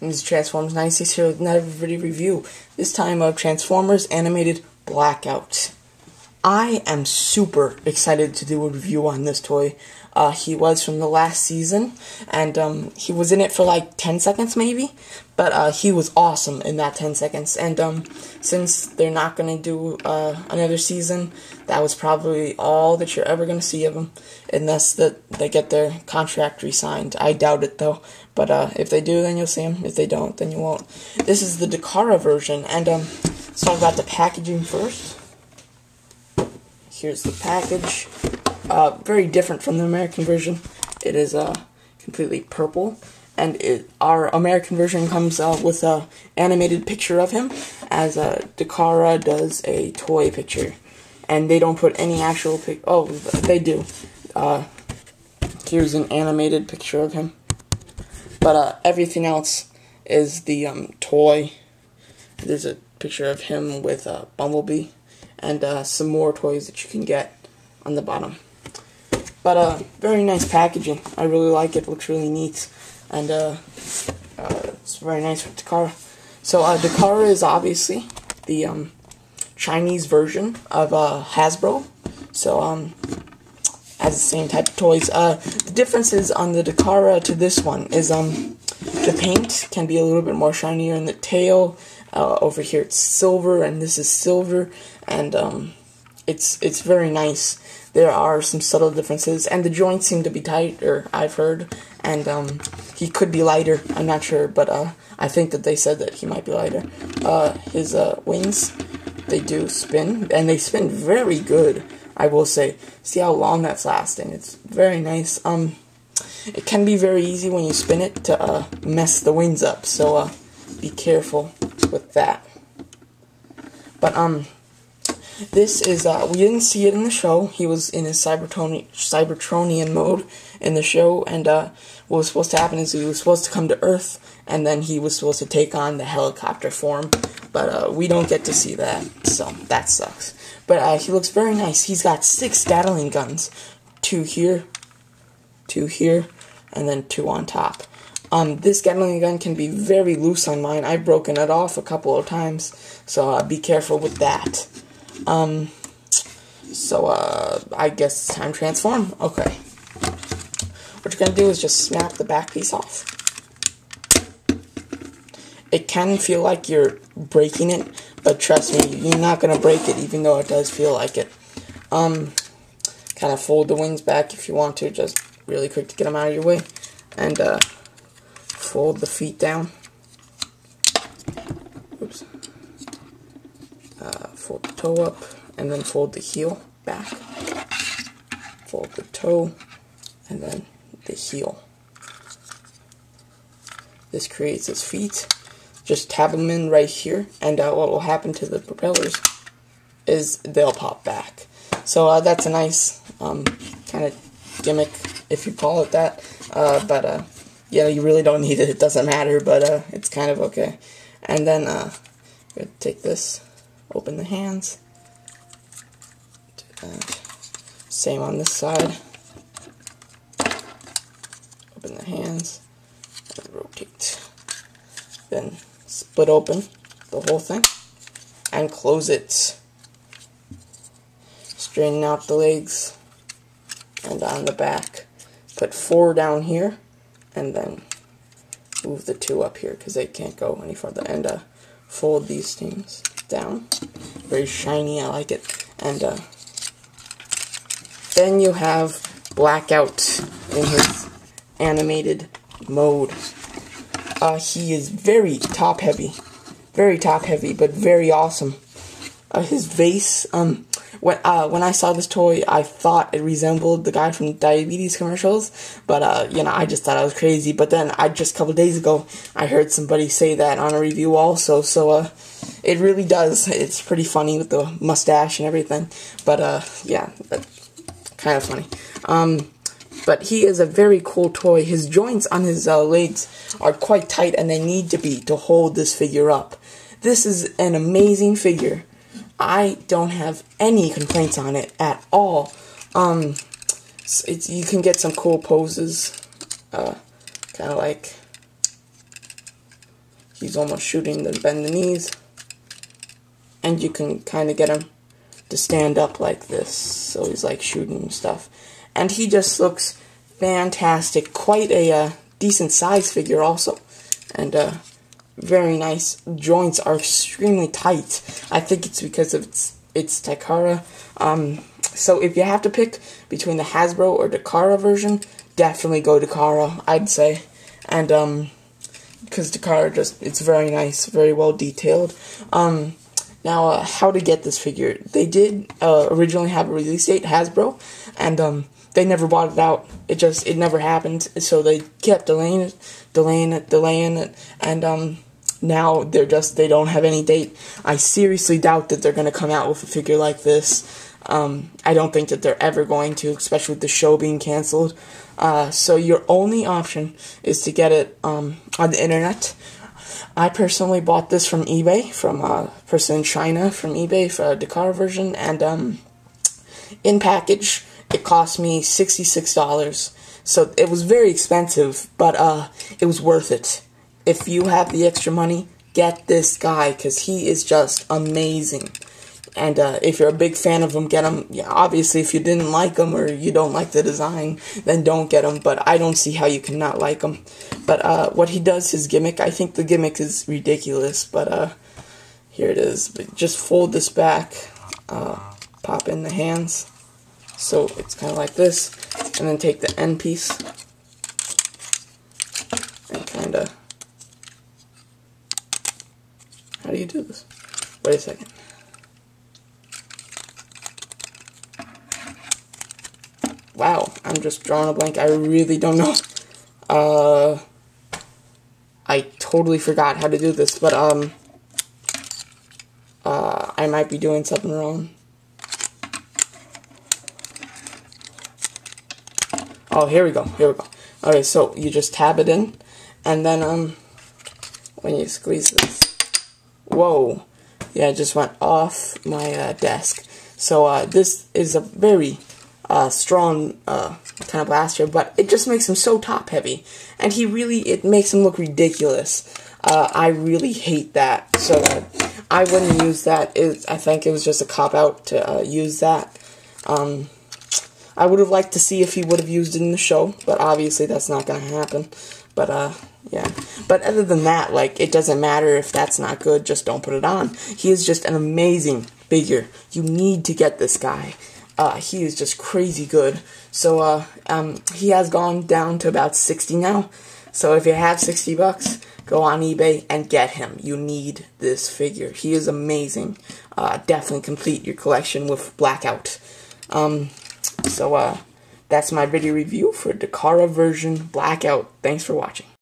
and this Transformers 96 here with another video review, this time of Transformers Animated Blackout. I am super excited to do a review on this toy. He was from the last season, and he was in it for like 10 seconds maybe, but he was awesome in that 10 seconds, and since they're not going to do another season, that was probably all that you're ever going to see of him, unless that they get their contract re-signed. I doubt it though, but if they do, then you'll see him. If they don't, then you won't. This is the Dakara version, and let's talk about the packaging first. Here's the package. Very different from the American version. It is completely purple, and our American version comes with a animated picture of him, as Dakara does a toy picture, and they don't put any actual oh, they do. Here's an animated picture of him, but everything else is the toy. There's a picture of him with Bumblebee, and some more toys that you can get on the bottom. But very nice packaging. I really like it. Looks really neat, and it's very nice with Dakara. So Dakara is obviously the Chinese version of Hasbro. So has the same type of toys. The differences on the Dakara to this one is the paint can be a little bit more shinier in the tail. Over here it's silver, and this is silver, and it's very nice. There are some subtle differences, and the joints seem to be tighter, I've heard, and he could be lighter, I'm not sure, but I think that they said that he might be lighter. His wings, they do spin, and they spin very good, I will say. See how long that's lasting. It's very nice. It can be very easy when you spin it to mess the wings up, so be careful with that. But this is, we didn't see it in the show. He was in his Cybertronian mode in the show, and what was supposed to happen is he was supposed to come to Earth, and then he was supposed to take on the helicopter form, but we don't get to see that, so that sucks. But he looks very nice. He's got 6 Gatling guns, 2 here, 2 here, and then 2 on top. This Gatling gun can be very loose on mine. I've broken it off a couple of times, so be careful with that. I guess it's time to transform. Okay. What you're gonna do is just snap the back piece off. It can feel like you're breaking it, but trust me, you're not gonna break it, even though it does feel like it. Kind of fold the wings back if you want to, just really quick to get them out of your way, and fold the feet down. Oops. Fold the toe up, and then fold the heel back. Fold the toe, and then the heel. This creates his feet. Just tap them in right here, and what will happen to the propellers is they'll pop back. So that's a nice kind of gimmick, if you call it that. But yeah, you really don't need it. It doesn't matter, but it's kind of okay. And then I'm going to take this, open the hands. Do that. Same on this side. Open the hands and rotate. Then split open the whole thing and close it. Straighten out the legs and on the back. Put 4 down here, and then move the 2 up here because they can't go any further. And fold these things down. Very shiny, I like it. And then you have Blackout in his animated mode. He is very top heavy, but very awesome. His vase, when I saw this toy, I thought it resembled the guy from diabetes commercials, but you know, I just thought I was crazy. But then just a couple days ago, I heard somebody say that on a review also, so it really does. It's pretty funny with the mustache and everything, but yeah, kind of funny. But he is a very cool toy. His joints on his legs are quite tight, and they need to be to hold this figure up. This is an amazing figure. I don't have any complaints on it at all. You can get some cool poses, kind of like he's almost shooting to bend the knees. And you can kind of get him to stand up like this. So he's like shooting stuff. And he just looks fantastic. Quite a decent size figure also. And very nice. Joints are extremely tight. I think it's because of its Takara. So if you have to pick between the Hasbro or Takara version, definitely go Takara, I'd say. And because Takara it's very nice, very well detailed. Now, how to get this figure? They did originally have a release date, Hasbro, and they never bought it out. It never happened. So they kept delaying it, and now they don't have any date. I seriously doubt that they're gonna come out with a figure like this. I don't think that they're ever going to, especially with the show being canceled. So your only option is to get it on the internet. I personally bought this from eBay, from a person in China from eBay for a Takara version, and in package, it cost me $66. So it was very expensive, but it was worth it. If you have the extra money, get this guy, because he is just amazing. And if you're a big fan of him, get him. Yeah, obviously, if you didn't like him or you don't like the design, then don't get him. But I don't see how you can not like him. But what he does, his gimmick, I think the gimmick is ridiculous. But here it is. But just fold this back, pop in the hands. So it's kind of like this. And then take the end piece and kind of... How do you do this? Wait a second. Wow, I'm just drawing a blank. I really don't know. I totally forgot how to do this, but I might be doing something wrong. Oh, here we go. Okay, so you just tab it in, and then when you squeeze this, whoa, yeah, it just went off my desk. So this is a very strong kind of blaster, but it just makes him so top heavy, and it makes him look ridiculous. I really hate that, so I wouldn't use that. I think it was just a cop-out to use that. I would have liked to see if he would have used it in the show, but obviously that's not going to happen. But yeah. But other than that, like, it doesn't matter if that's not good, just don't put it on. He is just an amazing figure. You need to get this guy. He is just crazy good. So, he has gone down to about 60 now. So if you have 60 bucks, go on eBay and get him. You need this figure. He is amazing. Definitely complete your collection with Blackout. So that's my video review for Takara version Blackout. Thanks for watching.